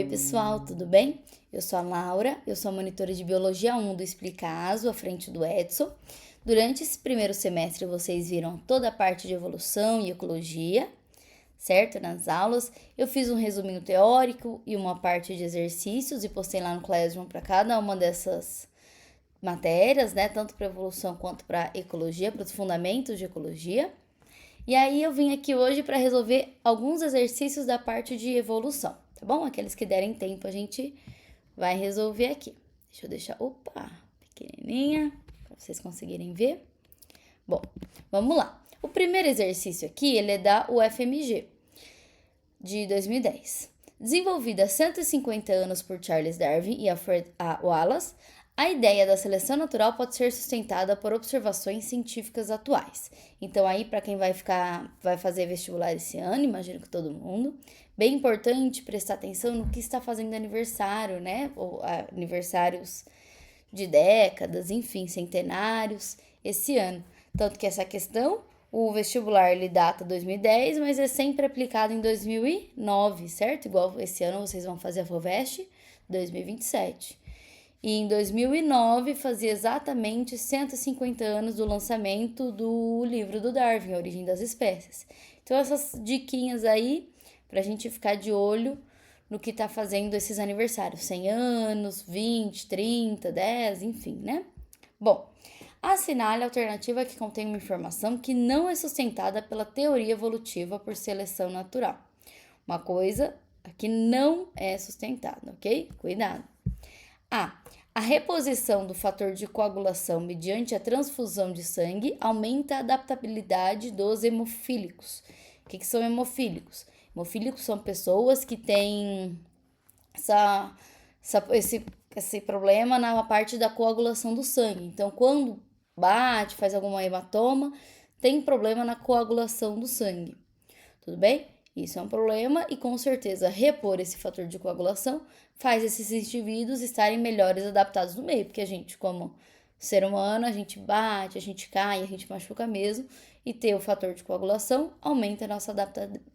Oi, pessoal, tudo bem? Eu sou a Laura, eu sou a monitora de Biologia 1 do Explica Aso, à frente do Edson. Durante esse primeiro semestre, vocês viram toda a parte de evolução e ecologia, certo? Nas aulas, eu fiz um resuminho teórico e uma parte de exercícios e postei lá no Classroom para cada uma dessas matérias, né? Tanto para evolução quanto para ecologia, para os fundamentos de ecologia. E aí eu vim aqui hoje para resolver alguns exercícios da parte de evolução, tá bom? Aqueles que derem tempo a gente vai resolver aqui. Deixa eu deixar, pequenininha, para vocês conseguirem ver. Bom, vamos lá. O primeiro exercício aqui, ele é da UFMG, de 2010. Desenvolvida há 150 anos por Charles Darwin e Alfred A. Wallace, a ideia da seleção natural pode ser sustentada por observações científicas atuais. Então aí para quem vai fazer vestibular esse ano, imagino que todo mundo, bem importante prestar atenção no que está fazendo aniversário, né? Ou aniversários de décadas, enfim, centenários esse ano. Tanto que essa questão, o vestibular ele data 2010, mas é sempre aplicado em 2009, certo? Igual esse ano vocês vão fazer a FOVEST 2027. E em 2009 fazia exatamente 150 anos do lançamento do livro do Darwin, A Origem das Espécies. Então essas diquinhas aí pra gente ficar de olho no que tá fazendo esses aniversários, 100 anos, 20, 30, 10, enfim, né? Bom, assinale a alternativa que contém uma informação que não é sustentada pela teoria evolutiva por seleção natural. Uma coisa que não é sustentada, ok? Cuidado. A reposição do fator de coagulação mediante a transfusão de sangue aumenta a adaptabilidade dos hemofílicos. O que são hemofílicos? Hemofílicos são pessoas que têm esse problema na parte da coagulação do sangue. Então, quando bate, faz alguma hematoma, tem problema na coagulação do sangue. Tudo bem? Isso é um problema e com certeza repor esse fator de coagulação faz esses indivíduos estarem melhores adaptados no meio, porque a gente, como ser humano, a gente bate, a gente cai, a gente machuca mesmo, e ter o fator de coagulação aumenta a nossa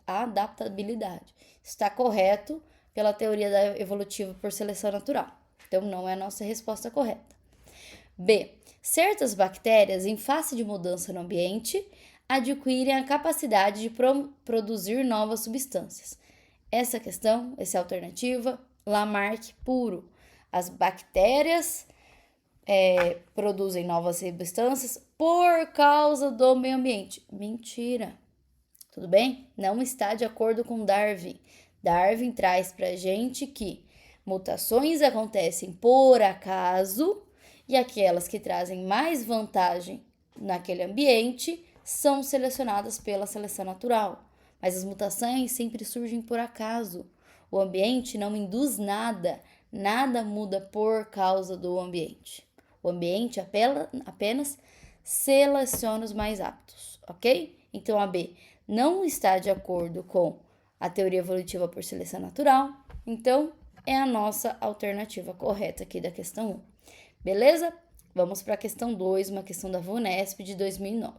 adaptabilidade. Está correto pela teoria evolutiva por seleção natural. Então, não é a nossa resposta correta. B. Certas bactérias, em face de mudança no ambiente, adquirem a capacidade de produzir novas substâncias. Essa alternativa, Lamarck puro. As bactérias produzem novas substâncias por causa do meio ambiente. Mentira. Tudo bem? Não está de acordo com Darwin. Darwin traz pra gente que mutações acontecem por acaso e aquelas que trazem mais vantagem naquele ambiente são selecionadas pela seleção natural. Mas as mutações sempre surgem por acaso. O ambiente não induz nada, nada muda por causa do ambiente. O ambiente apenas seleciona os mais aptos, ok? Então a B não está de acordo com a teoria evolutiva por seleção natural, então é a nossa alternativa correta aqui da questão 1. Beleza? Vamos para a questão 2, uma questão da VUNESP de 2009.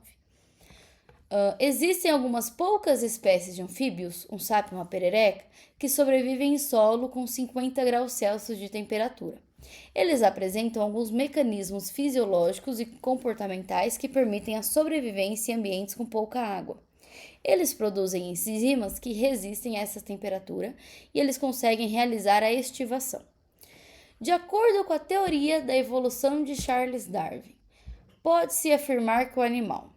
Existem algumas poucas espécies de anfíbios, um sapo e uma perereca, que sobrevivem em solo com 50 graus Celsius de temperatura. Eles apresentam alguns mecanismos fisiológicos e comportamentais que permitem a sobrevivência em ambientes com pouca água. Eles produzem enzimas que resistem a essa temperatura e eles conseguem realizar a estivação. De acordo com a teoria da evolução de Charles Darwin, pode-se afirmar que o animal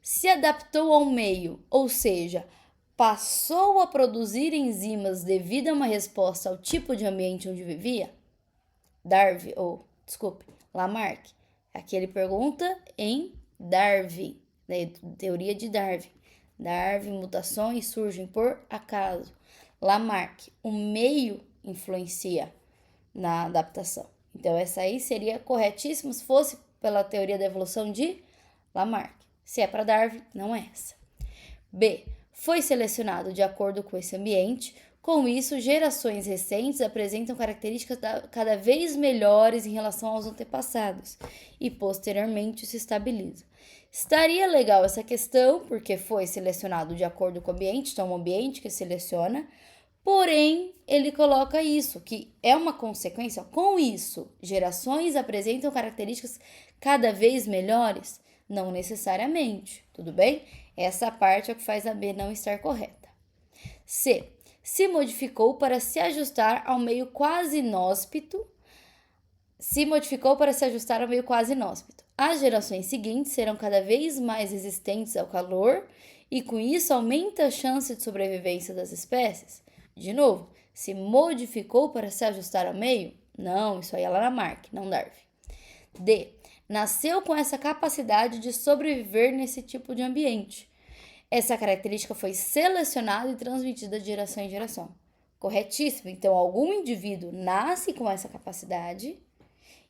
se adaptou ao meio, ou seja, passou a produzir enzimas devido a uma resposta ao tipo de ambiente onde vivia? Lamarck. Aqui ele pergunta em Darwin, né, teoria de Darwin. Darwin, mutações surgem por acaso. Lamarck, o meio influencia na adaptação. Então, essa aí seria corretíssima se fosse pela teoria da evolução de Lamarck. Se é para Darwin, não é essa. B. Foi selecionado de acordo com esse ambiente. Com isso, gerações recentes apresentam características cada vez melhores em relação aos antepassados e posteriormente se estabilizam. Estaria legal essa questão, porque foi selecionado de acordo com o ambiente, então o ambiente que seleciona. Porém, ele coloca isso, que é uma consequência. Com isso, gerações apresentam características cada vez melhores? Não necessariamente, tudo bem? Essa parte é o que faz a B não estar correta. C. Se modificou para se ajustar ao meio quase inóspito. Se modificou para se ajustar ao meio quase inóspito. As gerações seguintes serão cada vez mais resistentes ao calor e com isso aumenta a chance de sobrevivência das espécies. De novo, se modificou para se ajustar ao meio? Não, isso aí é Lamarck, não Darwin. D. Nasceu com essa capacidade de sobreviver nesse tipo de ambiente. Essa característica foi selecionada e transmitida de geração em geração. Corretíssimo. Então, algum indivíduo nasce com essa capacidade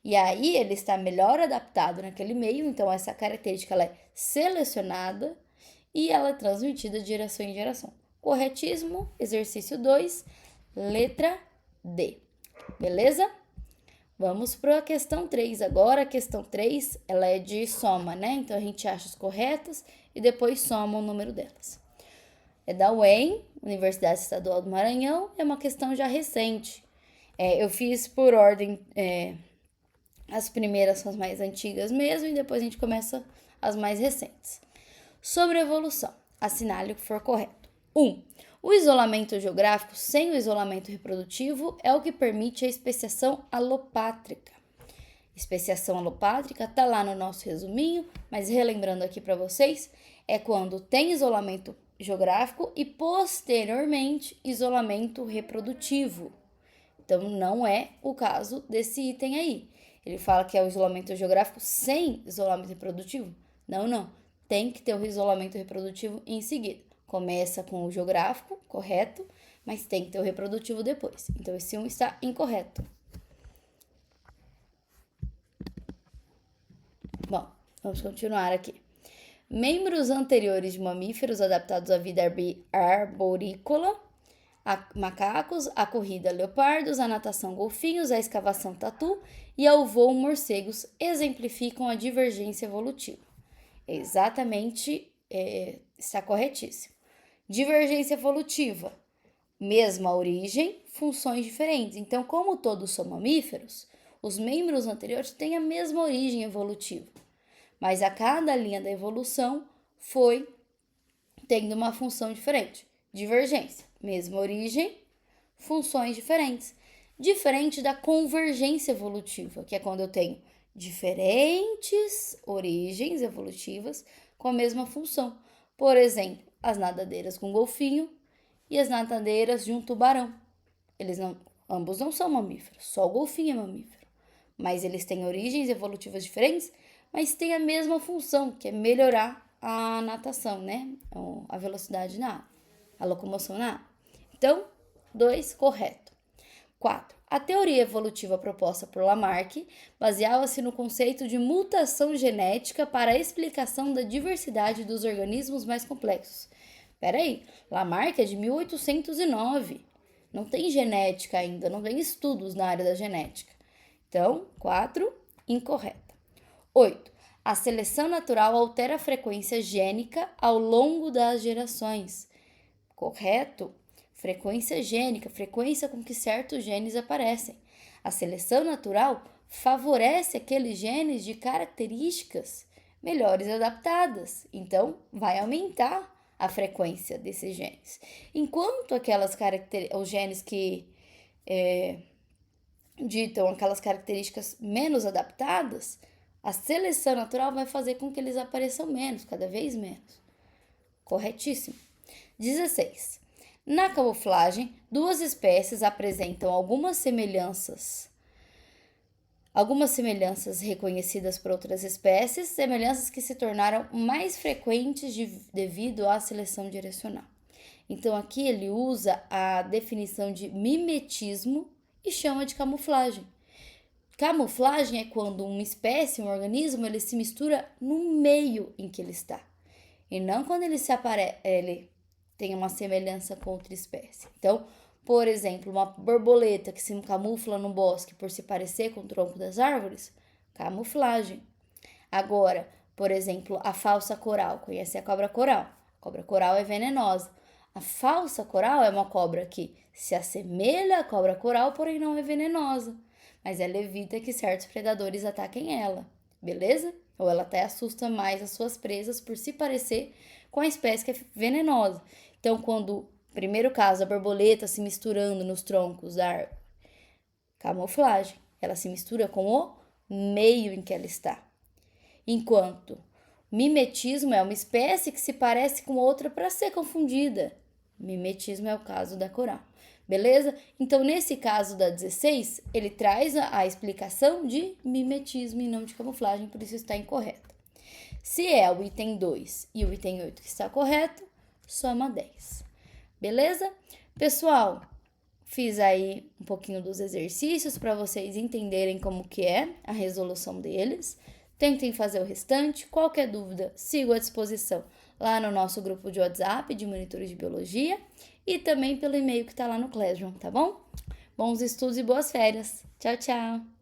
e aí ele está melhor adaptado naquele meio. Então, essa característica ela é selecionada e ela é transmitida de geração em geração. Corretíssimo. Exercício 2, letra D. Beleza? Vamos para a questão 3 agora. A questão 3, ela é de soma, né? Então, a gente acha as corretas e depois soma o número delas. É da UEM, Universidade Estadual do Maranhão. É uma questão já recente. Eu fiz por ordem, as primeiras são as mais antigas mesmo, e depois a gente começa as mais recentes. Sobre evolução, assinale o que for correto. 1. O isolamento geográfico sem o isolamento reprodutivo é o que permite a especiação alopátrica. Especiação alopátrica está lá no nosso resuminho, mas relembrando aqui para vocês, é quando tem isolamento geográfico e posteriormente isolamento reprodutivo. Então, não é o caso desse item aí. Ele fala que é o isolamento geográfico sem isolamento reprodutivo. Não. Tem que ter o isolamento reprodutivo em seguida. Começa com o geográfico, correto, mas tem que ter o reprodutivo depois. Então, esse 1 está incorreto. Bom, vamos continuar aqui. Membros anteriores de mamíferos adaptados à vida arborícola, a macacos, a corrida leopardos, a natação golfinhos, a escavação tatu e ao voo morcegos exemplificam a divergência evolutiva. Exatamente, está corretíssimo. Divergência evolutiva, mesma origem, funções diferentes. Então, como todos são mamíferos, os membros anteriores têm a mesma origem evolutiva, mas a cada linha da evolução foi tendo uma função diferente. Divergência, mesma origem, funções diferentes. Diferente da convergência evolutiva, que é quando eu tenho diferentes origens evolutivas com a mesma função. Por exemplo, as nadadeiras com golfinho e as nadadeiras de um tubarão. Ambos não são mamíferos, só o golfinho é mamífero. Mas eles têm origens evolutivas diferentes, mas têm a mesma função, que é melhorar a natação, né? A velocidade na água, a locomoção na água. Então, 2, correto. 4. A teoria evolutiva proposta por Lamarck baseava-se no conceito de mutação genética para a explicação da diversidade dos organismos mais complexos. Peraí, Lamarck é de 1809. Não tem genética ainda, não tem estudos na área da genética. Então, 4, incorreta. 8. A seleção natural altera a frequência gênica ao longo das gerações. Correto? Frequência gênica, frequência com que certos genes aparecem. A seleção natural favorece aqueles genes de características melhores adaptadas. Então, vai aumentar a frequência desses genes. Enquanto os genes que ditam aquelas características menos adaptadas, a seleção natural vai fazer com que eles apareçam menos, cada vez menos. Corretíssimo. 16. Na camuflagem, duas espécies apresentam algumas semelhanças reconhecidas por outras espécies, semelhanças que se tornaram mais frequentes devido à seleção direcional. Então, aqui ele usa a definição de mimetismo e chama de camuflagem. Camuflagem é quando uma espécie, um organismo, ele se mistura no meio em que ele está. E não quando ele tem uma semelhança com outra espécie. Então, por exemplo, uma borboleta que se camufla no bosque por se parecer com o tronco das árvores, camuflagem. Agora, por exemplo, a falsa coral. Conhece a cobra coral? A cobra coral é venenosa. A falsa coral é uma cobra que se assemelha à cobra coral, porém não é venenosa, mas ela evita que certos predadores ataquem ela, beleza? Ou ela até assusta mais as suas presas por se parecer com a espécie que é venenosa. Então, quando, primeiro caso, a borboleta se misturando nos troncos da árvore, camuflagem, ela se mistura com o meio em que ela está. Enquanto mimetismo é uma espécie que se parece com outra para ser confundida. Mimetismo é o caso da coral. Beleza? Então, nesse caso da 16, ele traz a explicação de mimetismo e não de camuflagem, por isso está incorreto. Se é o item 2 e o item 8 que está correto, soma 10. Beleza? Pessoal, fiz aí um pouquinho dos exercícios para vocês entenderem como que é a resolução deles. Tentem fazer o restante. Qualquer dúvida, sigo à disposição lá no nosso grupo de WhatsApp de monitores de biologia e também pelo e-mail que está lá no Classroom, tá bom? Bons estudos e boas férias. Tchau, tchau!